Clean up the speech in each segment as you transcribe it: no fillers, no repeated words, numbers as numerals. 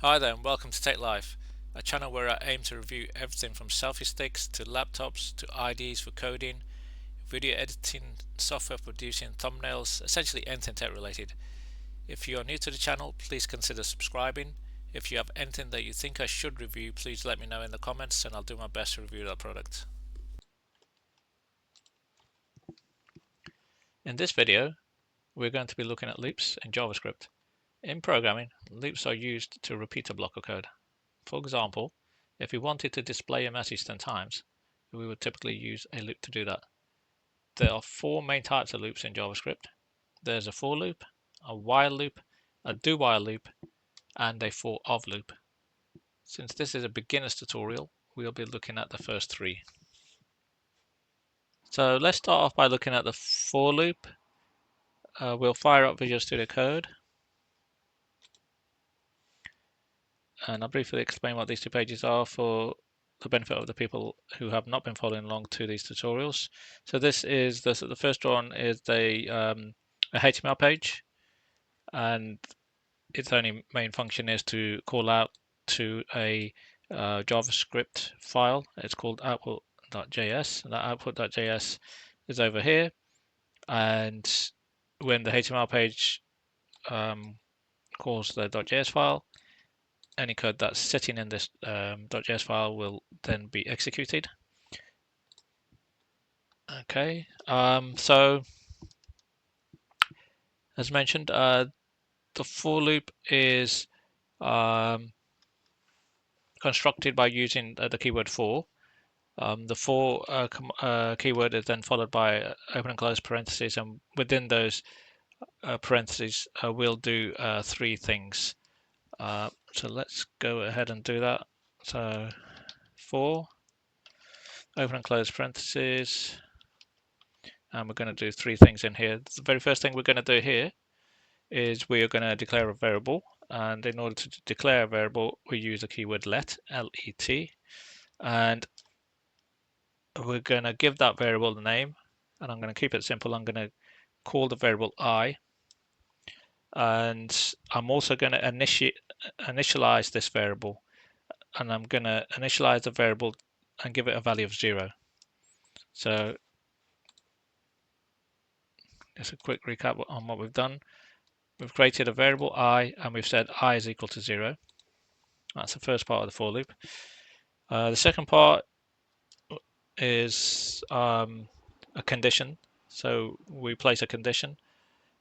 Hi there and welcome to Tech Life, a channel where I aim to review everything from selfie sticks to laptops to IDEs for coding, video editing, software producing, thumbnails, essentially anything tech related. If you are new to the channel, please consider subscribing. If you have anything that you think I should review, please let me know in the comments and I'll do my best to review that product. In this video, we're going to be looking at loops in JavaScript. In programming, loops are used to repeat a block of code. For example, if we wanted to display a message 10 times, we would typically use a loop to do that. There are four main types of loops in JavaScript. There's a for loop, a while loop, a do while loop, and a for of loop. Since this is a beginner's tutorial, we'll be looking at the first three. So let's start off by looking at the for loop. We'll fire up Visual Studio Code. And I'll briefly explain what these two pages are for the benefit of the people who have not been following along to these tutorials. So this is the first one is a HTML page, and its only main function is to call out to a JavaScript file. It's called output.js, and that output.js is over here. And when the HTML page calls the .js file, any code that's sitting in this .js file will then be executed. Okay, so as mentioned, the for loop is constructed by using the keyword for. The for keyword is then followed by open and close parentheses, and within those parentheses, we'll do three things. So let's go ahead and do that. So for open and close parentheses, and we're going to do three things in here. The very first thing we're going to do here is we are going to declare a variable, and in order to declare a variable, we use the keyword let, L-E-T, and we're going to give that variable the name, and I'm going to keep it simple. I'm going to call the variable I, and I'm also going to initialize this variable, and I'm going to initialize the variable and give it a value of 0. So just a quick recap on what we've done. We've created a variable I, and we've said I is equal to 0. That's the first part of the for loop. The second part is a condition. So we place a condition,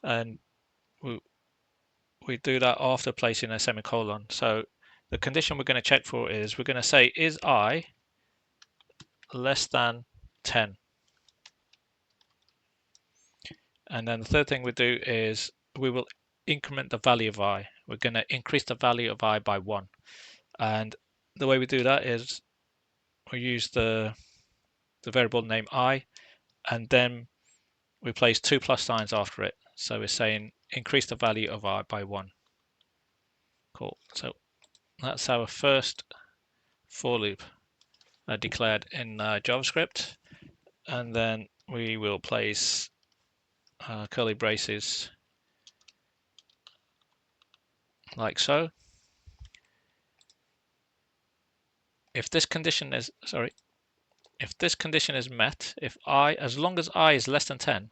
and we do that after placing a semicolon. So the condition we're going to check for is we're going to say, is I less than 10? And then the third thing we do is we will increment the value of I. We're going to increase the value of I by 1. And the way we do that is we use the variable name I, and then we place 2 plus signs after it. So we're saying increase the value of I by 1. Cool. So that's our first for loop declared in JavaScript. And then we will place curly braces like so. If this condition is met, as long as I is less than 10,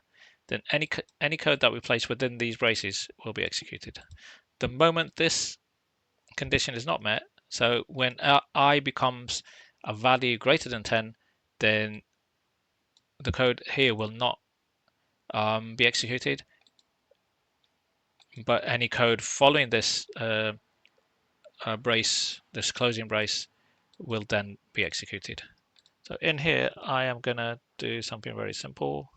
then any code that we place within these braces will be executed. The moment this condition is not met, so when I becomes a value greater than 10, then the code here will not be executed, but any code following this brace, this closing brace, will then be executed. So in here, I am going to do something very simple.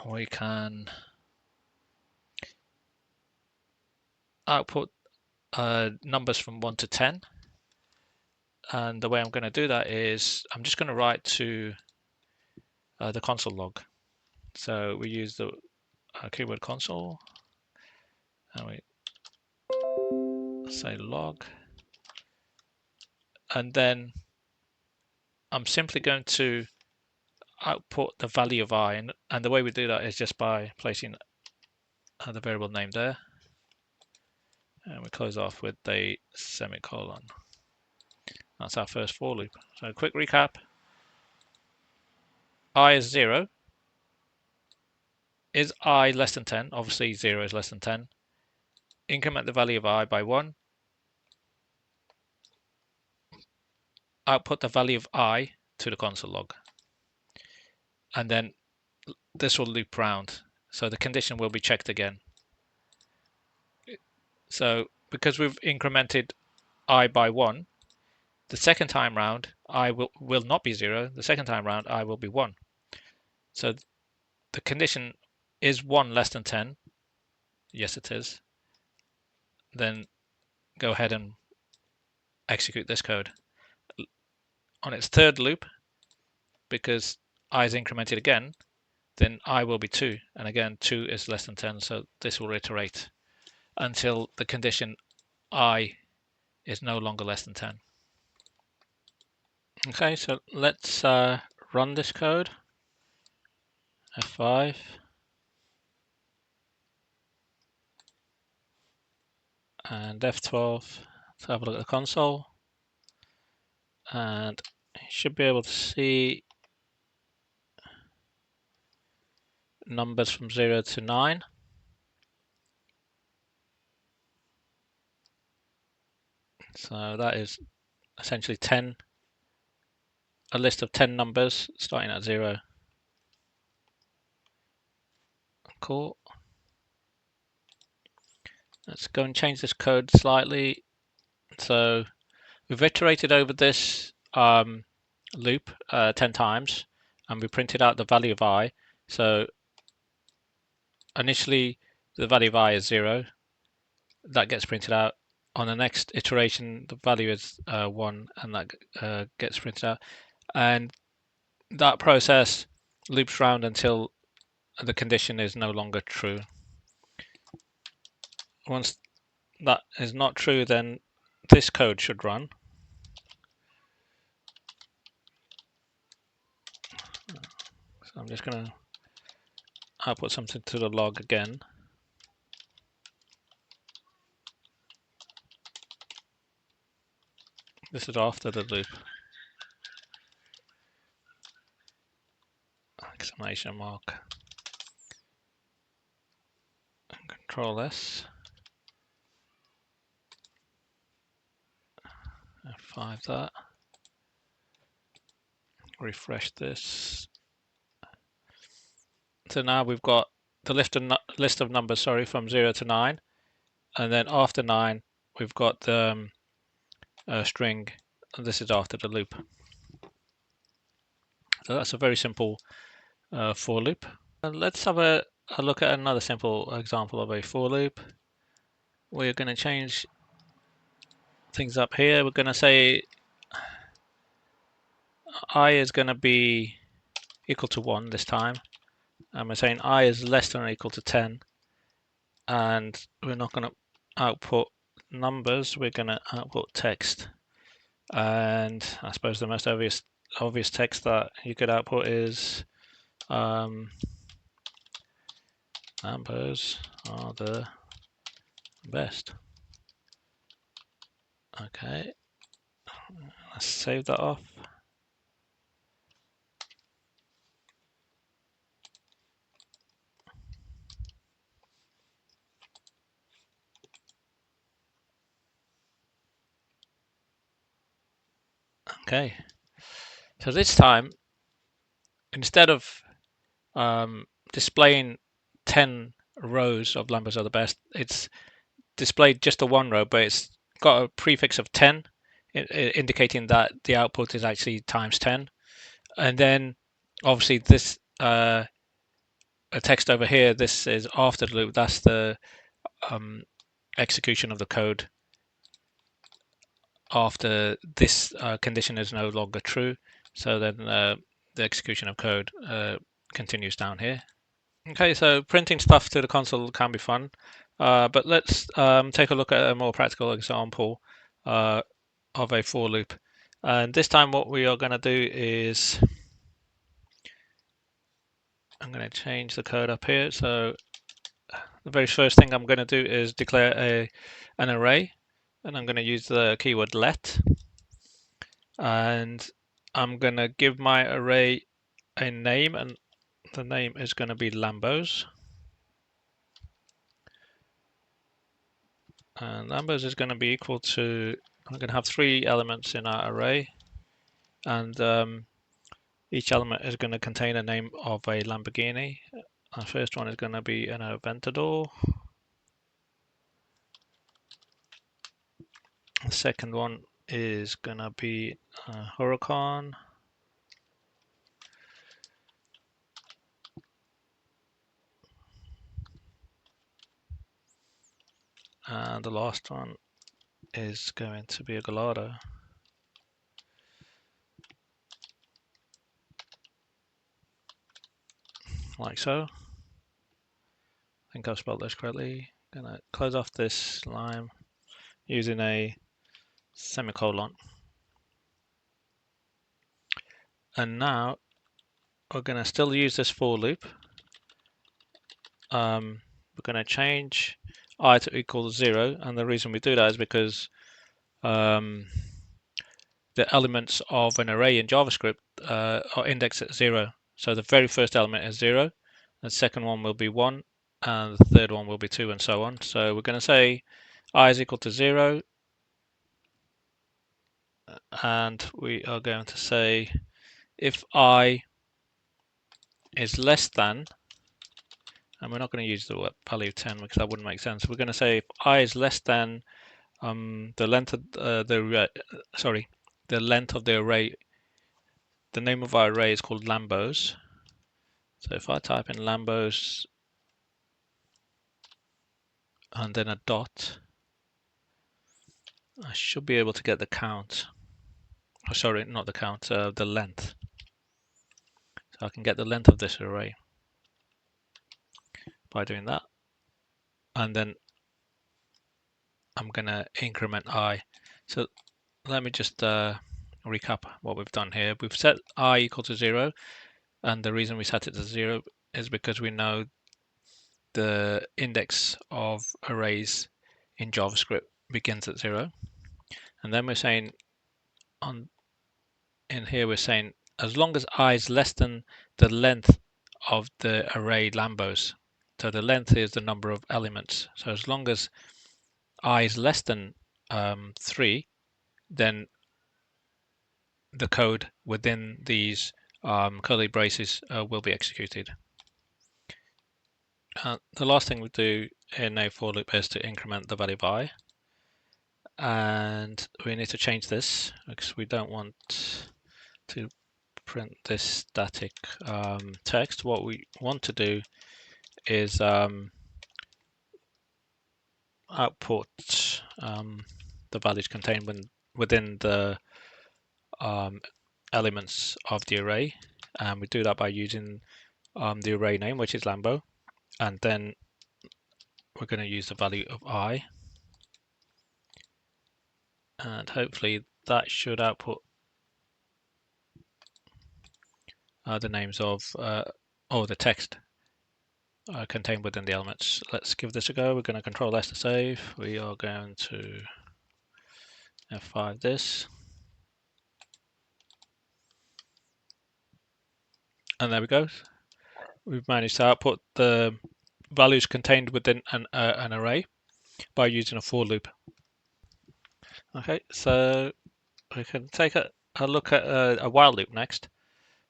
We can output numbers from 1 to 10. And the way I'm going to do that is I'm just going to write to the console log. So we use the keyword console, and we say log. And then I'm simply going to output the value of I. And the way we do that is just by placing the variable name there. And we close off with a semicolon. That's our first for loop. So quick recap. I is 0. Is I less than 10? Obviously 0 is less than 10. Increment the value of I by 1. Output the value of I to the console log. And then this will loop round. So the condition will be checked again. So because we've incremented I by 1, the second time round I will not be 0. The second time round I will be 1. So the condition is 1 less than 10. Yes, it is. Then go ahead and execute this code. On its third loop, because I is incremented again, then I will be 2. And again, 2 is less than 10. So this will iterate until the condition I is no longer less than 10. Okay, so let's run this code. F5. And F12 to have a look at the console. And you should be able to see numbers from 0 to 9. So that is essentially 10, a list of 10 numbers starting at 0. Cool. Let's go and change this code slightly. So we've iterated over this loop 10 times, and we printed out the value of I. So initially the value of I is 0. That gets printed out. On the next iteration, the value is 1, and that gets printed out. And that process loops around until the condition is no longer true. Once that is not true, then this code should run. So I'm just going to output something to the log again. This is after the loop. Exclamation mark. And Control S. F5 that. Refresh this. So now we've got the list of numbers, sorry, from 0 to 9, and then after 9 we've got the string, and this is after the loop. So that's a very simple for loop. Let's have a look at another simple example of a for loop. We're going to change things up here. We're going to say I is going to be equal to 1 this time, and we're saying I is less than or equal to 10, and we're not going to output numbers, we're going to output text. And I suppose the most obvious text that you could output is numbers are the best. Okay, let's save that off. Okay, so this time, instead of displaying 10 rows of numbers are the best, it's displayed just the one row, but it's got a prefix of 10, indicating that the output is actually times 10. And then obviously this a text over here, this is after the loop, that's the execution of the code after this condition is no longer true. So then the execution of code continues down here. Okay, so printing stuff to the console can be fun, but let's take a look at a more practical example of a for loop. And this time what we are going to do is I'm going to change the code up here. So the very first thing I'm going to do is declare an array, and I'm going to use the keyword let, and I'm going to give my array a name, and the name is going to be Lambos. And Lambos is going to be equal to, I'm going to have 3 elements in our array, and each element is going to contain a name of a Lamborghini. Our first one is going to be an Aventador. The second one is going to be a Huracan. And the last one is going to be a Gallardo. Like so. I think I've spelled this correctly. Gonna close off this line using a semicolon. And now we're gonna still use this for loop. We're gonna change I to equal 0, and the reason we do that is because the elements of an array in JavaScript are indexed at 0. So the very first element is 0, the second one will be 1, and the third one will be 2, and so on. So we're going to say I is equal to 0, and we are going to say if I is less than, and we're not going to use the value 10 because that wouldn't make sense. We're going to say if I is less than the length of the length of the array. The name of our array is called Lambos. So if I type in Lambos and then a dot, I should be able to get the count. Oh, sorry, not the count, the length. So I can get the length of this array by doing that. And then I'm going to increment I. So let me just recap what we've done here. We've set I equal to 0. And the reason we set it to 0 is because we know the index of arrays in JavaScript begins at 0. And then we're saying in here we're saying as long as I is less than the length of the array Lambos. So the length is the number of elements. So as long as I is less than 3, then the code within these curly braces will be executed. The last thing we do in a for loop is to increment the value of I. And we need to change this because we don't want to print this static text. What we want to do is output the values contained within the elements of the array, and we do that by using the array name, which is Lambo, and then we're going to use the value of I, and hopefully that should output the names of or the text contained within the elements. Let's give this a go. We're going to Control S to save. We are going to F5 this. And there we go. We've managed to output the values contained within an array by using a for loop. Okay, so we can take a look at a while loop next.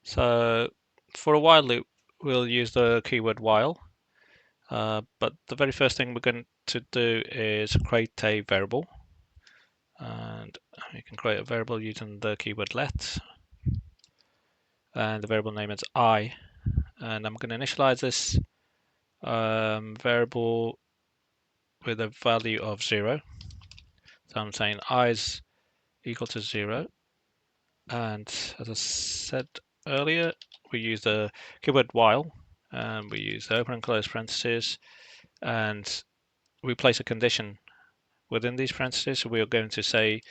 So for a while loop, we'll use the keyword while. But the very first thing we're going to do is create a variable. And you can create a variable using the keyword let. And the variable name is I. And I'm going to initialize this variable with a value of 0. So I'm saying I is equal to 0. And as I said earlier, we use the keyword while, and we use the open and close parentheses, and we place a condition within these parentheses. So we are going to say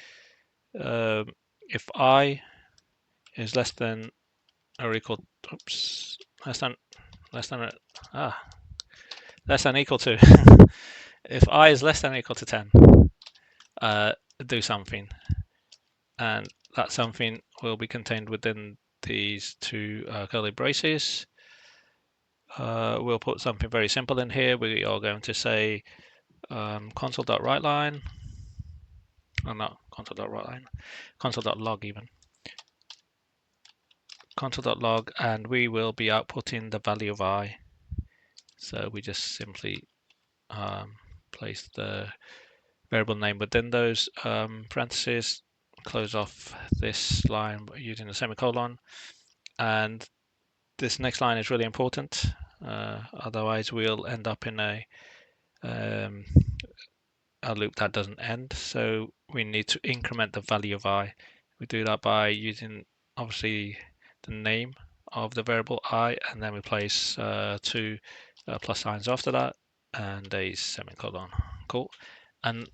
if I is less than or equal, less than less than equal to. If I is less than equal to 10, do something, and that something will be contained within these two curly braces. We'll put something very simple in here. We are going to say console.writeLine, or not console.writeLine, console.log even. Console.log, and we will be outputting the value of I. So we just simply place the variable name within those parentheses, close off this line using a semicolon, and this next line is really important. Otherwise, we'll end up in a loop that doesn't end. So we need to increment the value of I. We do that by using obviously the name of the variable I, and then we place two plus signs after that and a semicolon. Cool. And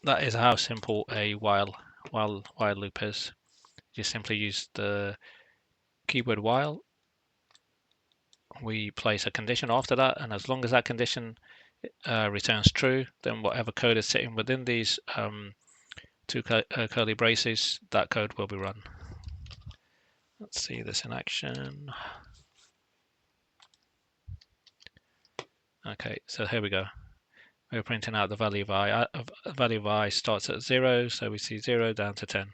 that is how simple a while loop is. You simply use the keyword while. We place a condition after that, and as long as that condition returns true, then whatever code is sitting within these two curly braces, that code will be run. Let's see this in action. Okay, so here we go. We're printing out the value of I. The value of I starts at 0, so we see 0 down to 10.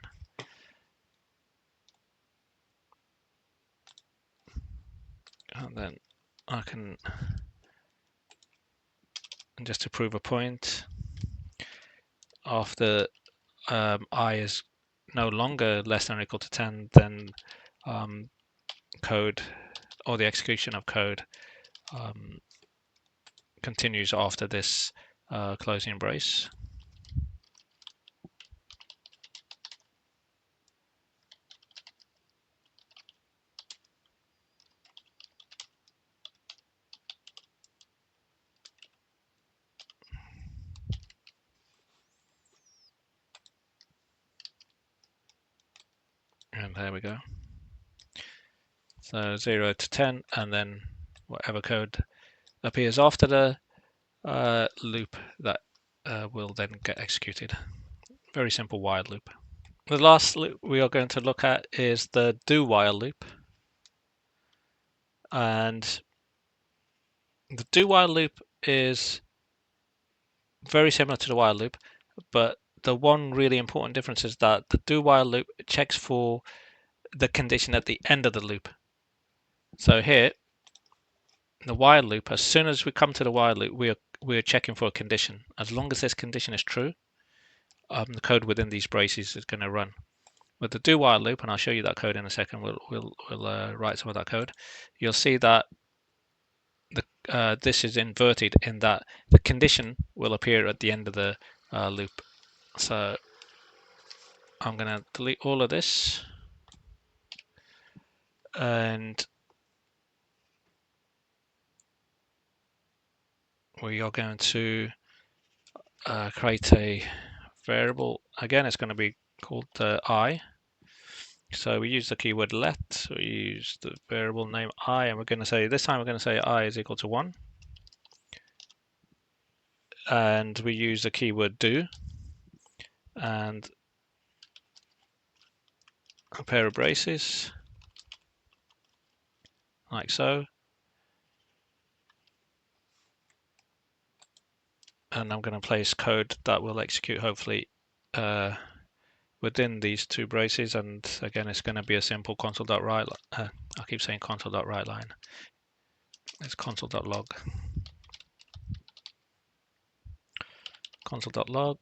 And then I can, just to prove a point, after I is no longer less than or equal to 10, then code, or the execution of code, continues after this closing brace. And there we go. So 0 to 10, and then whatever code appears after the loop, that will then get executed. Very simple while loop. The last loop we are going to look at is the do while loop. And the do while loop is very similar to the while loop, but the one really important difference is that the do while loop checks for the condition at the end of the loop. So here, the while loop, as soon as we come to the while loop, we're checking for a condition. As long as this condition is true, the code within these braces is going to run. With the do while loop, and I'll show you that code in a second, we'll write some of that code. You'll see that this is inverted in that the condition will appear at the end of the loop. So I'm going to delete all of this, and we are going to create a variable. Again, it's going to be called I. So we use the keyword let, we use the variable name I, and we're going to say, this time we're going to say I is equal to 1. And we use the keyword do, and a pair of braces, like so. And I'm going to place code that will execute hopefully within these two braces, and again it's going to be a simple console.write. I keep saying console.writeLine. It's console.log. Console.log.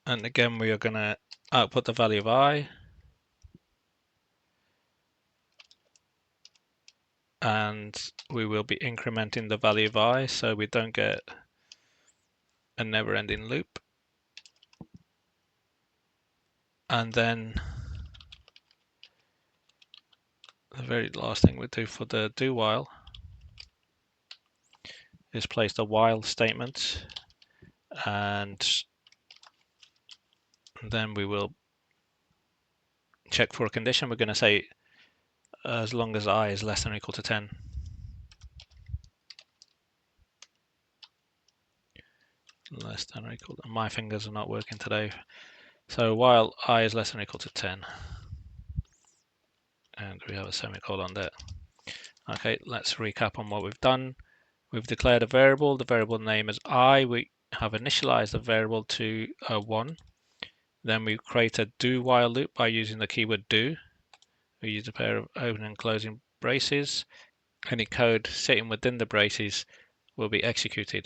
And again we are going to output the value of I. And we will be incrementing the value of I so we don't get a never-ending loop. And then the very last thing we do for the do while is place the while statement, and then we will check for a condition. We're going to say as long as I is less than or equal to 10. less than or equal to, my fingers are not working today. So while I is less than or equal to 10. And we have a semicolon there. Okay, let's recap on what we've done. We've declared a variable. The variable name is I. We have initialized the variable to 1. Then we create a do while loop by using the keyword do. We use a pair of opening and closing braces. Any code sitting within the braces will be executed.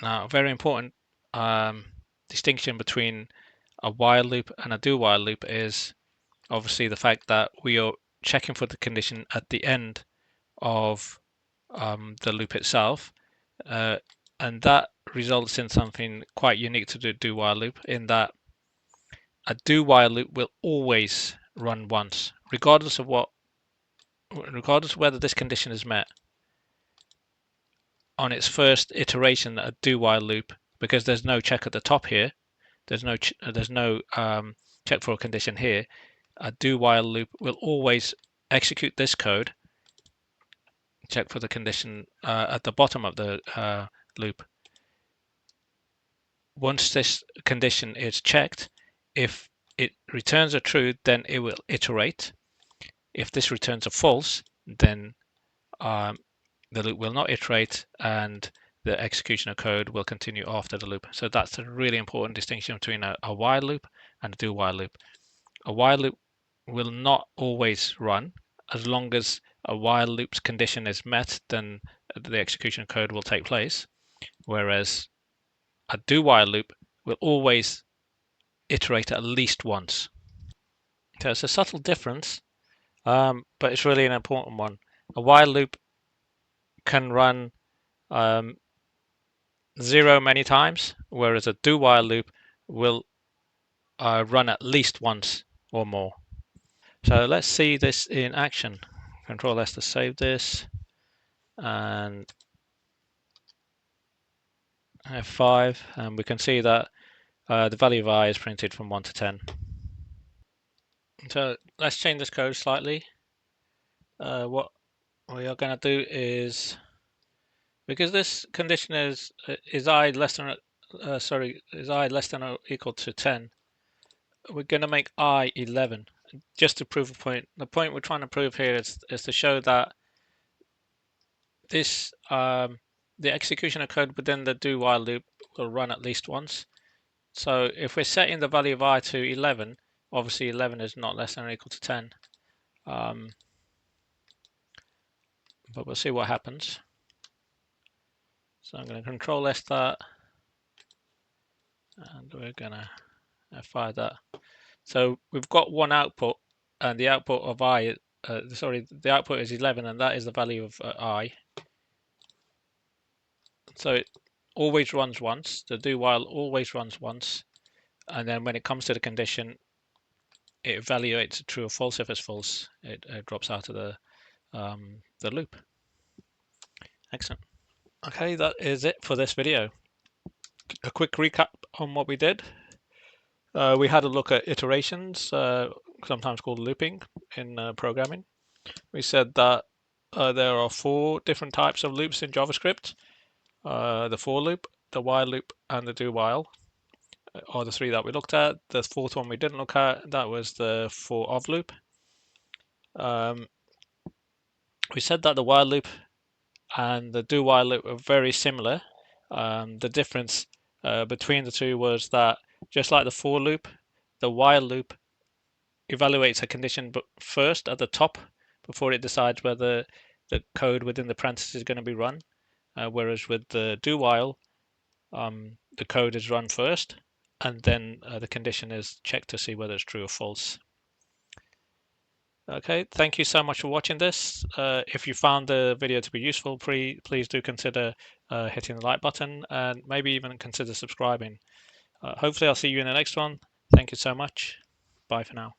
Now, very important distinction between a while loop and a do while loop is obviously the fact that we are checking for the condition at the end of the loop itself, and that results in something quite unique to the do while loop, in that a do while loop will always run once, regardless of whether this condition is met. On its first iteration, a do while loop, because there's no check at the top here, there's no check for a condition here, a do while loop will always execute this code, check for the condition at the bottom of the loop. Once this condition is checked, if it returns a true, then it will iterate. If this returns a false, then the loop will not iterate and the execution of code will continue after the loop. So that's a really important distinction between a while loop and a do while loop. A while loop will not always run. As long as a while loop's condition is met, then the execution of code will take place. Whereas a do while loop will always iterate at least once. So it's a subtle difference, but it's really an important one. A while loop can run 0 many times, whereas a do while loop will run at least once or more. So let's see this in action. Control S to save this, and F5, and we can see that the value of I is printed from 1 to 10. So let's change this code slightly. What we are going to do is, because this condition is I less than is I less than or equal to 10, we're going to make I 11 just to prove a point. The point we're trying to prove here is to show that this the execution of code within the do while loop will run at least once. So if we're setting the value of I to 11, obviously 11 is not less than or equal to 10. But we'll see what happens. So I'm going to control S that, and we're going to F5 that. So we've got one output, and the output of I, the output is 11, and that is the value of I. So it always runs once. The do while always runs once, and then when it comes to the condition, it evaluates true or false. If it's false, it drops out of the loop. Excellent. Okay, that is it for this video. A quick recap on what we did. We had a look at iterations, sometimes called looping in programming. We said that there are 4 different types of loops in JavaScript. The for loop, the while loop, and the do while are the 3 that we looked at. The 4th one we didn't look at, that was the for of loop. We said that the while loop and the do while loop are very similar. The difference between the 2 was that, just like the for loop, the while loop evaluates a condition first at the top before it decides whether the code within the parentheses is going to be run. Whereas with the do while, the code is run first, and then the condition is checked to see whether it's true or false. Okay, thank you so much for watching this. If you found the video to be useful, please do consider hitting the like button, and maybe even consider subscribing. Hopefully I'll see you in the next one. Thank you so much. Bye for now.